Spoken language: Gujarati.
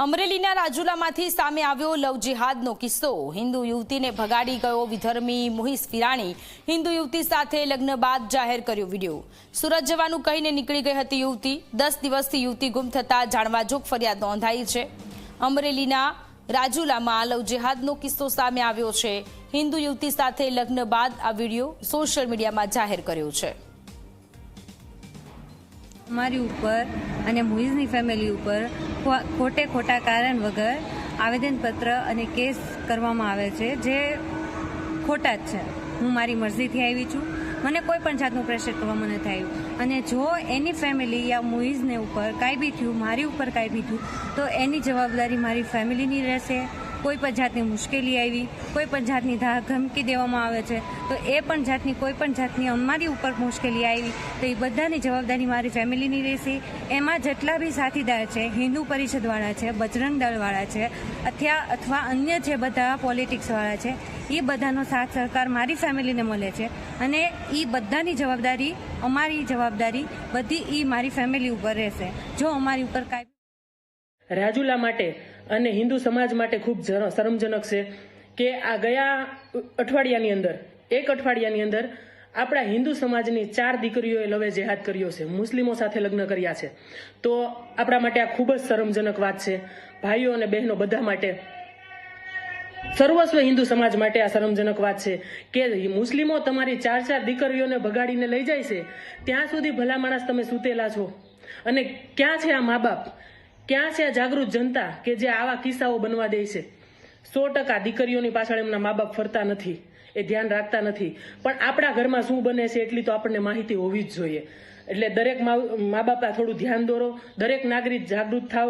અમરેલીના રાજુલામાંથી સામે આવ્યો લવ જિહાદનો કિસ્સો। હિન્દુ યુવતીને ભગાડી ગયો વિધર્મી મોહિસ ફિરાણી। હિન્દુ યુવતી સાથે લગ્ન બાદ જાહેર કર્યો વિડીયો। સુરત જવાનું કહીને નીકળી ગઈ હતી યુવતી। 10 દિવસથી યુવતી ગુમ થતા જાણવાજોગ ફરિયાદ નોંધાઈ છે। અમરેલીના રાજુલામાં લવ જિહાદનો કિસ્સો સામે આવ્યો છે। હિન્દુ યુવતી સાથે લગ્ન બાદ આ વિડીયો સોશિયલ મીડિયામાં જાહેર કર્યો છે। हमारी ऊपर અને મુઈઝની ફેમિલી ઉપર ખોટે ખોટા કારણ વગર આવેદનપત્ર અને કેસ કરવામાં આવે છે, જે ખોટા જ છે। હું મારી મરજીથી આવી છું, મને કોઈ પણ જાતનું પ્રેશર કરવામાં નથી આવ્યું। અને જો એની ફેમિલી યા મુઈઝને ઉપર કાંઈ બી થયું, મારી ઉપર કાંઈ બી થયું, તો એની જવાબદારી મારી ફેમિલીની રહેશે। કોઈ પણ જાતની મુશ્કેલી આવી, કોઈ પણ જાતની ધમકી દેવામાં આવે છે, તો એ પણ જાતની કોઈ પણ જાતની અમારી ઉપર મુશ્કેલી આવી તો એ બધાની જવાબદારી મારી ફેમિલીની રહેશે। એમાં જેટલા બી સાથીદાર છે, હિન્દુ પરિષદવાળા છે, બજરંગ દળવાળા છે, અથવા અન્ય જે બધા પોલિટિક્સવાળા છે, એ બધાનો સાથ સહકાર મારી ફેમિલીને મળે છે। અને એ બધાની જવાબદારી, અમારી જવાબદારી બધી એ મારી ફેમિલી ઉપર રહેશે। જો અમારી ઉપર કાંઈ રાજુલા માટે અને હિન્દુ સમાજ માટે ખૂબ શરમજનક છે કે આ ગયા એક અઠવાડિયાની અંદર આપણા હિન્દુ સમાજની 4 દીકરીઓએ લવે જેહાદ કર્યો છે, મુસ્લિમો સાથે લગ્ન કર્યા છે। તો આપણા માટે આ ખૂબ જ શરમજનક વાત છે। ભાઈઓ અને બહેનો બધા માટે, સર્વસ્વ હિન્દુ સમાજ માટે આ શરમજનક વાત છે કે મુસ્લિમો તમારી 4 દીકરીઓને ભગાડીને લઈ જાય છે, ત્યાં સુધી ભલા માણસ તમે સૂતેલા છો। અને ક્યાં છે આ મા બાપ, ક્યાં છે આ જાગૃત જનતા કે જે આવા કિસ્સાઓ બનવા દે છે? 100% દીકરીઓની પાછળ એમના મા બાપ ફરતા નથી, એ ધ્યાન રાખતા નથી। પણ આપણા ઘરમાં શું બને છે એટલી તો આપણને માહિતી હોવી જ જોઈએ। એટલે દરેક મા બાપ થોડું ધ્યાન દોરો, દરેક નાગરિક જાગૃત થાવ।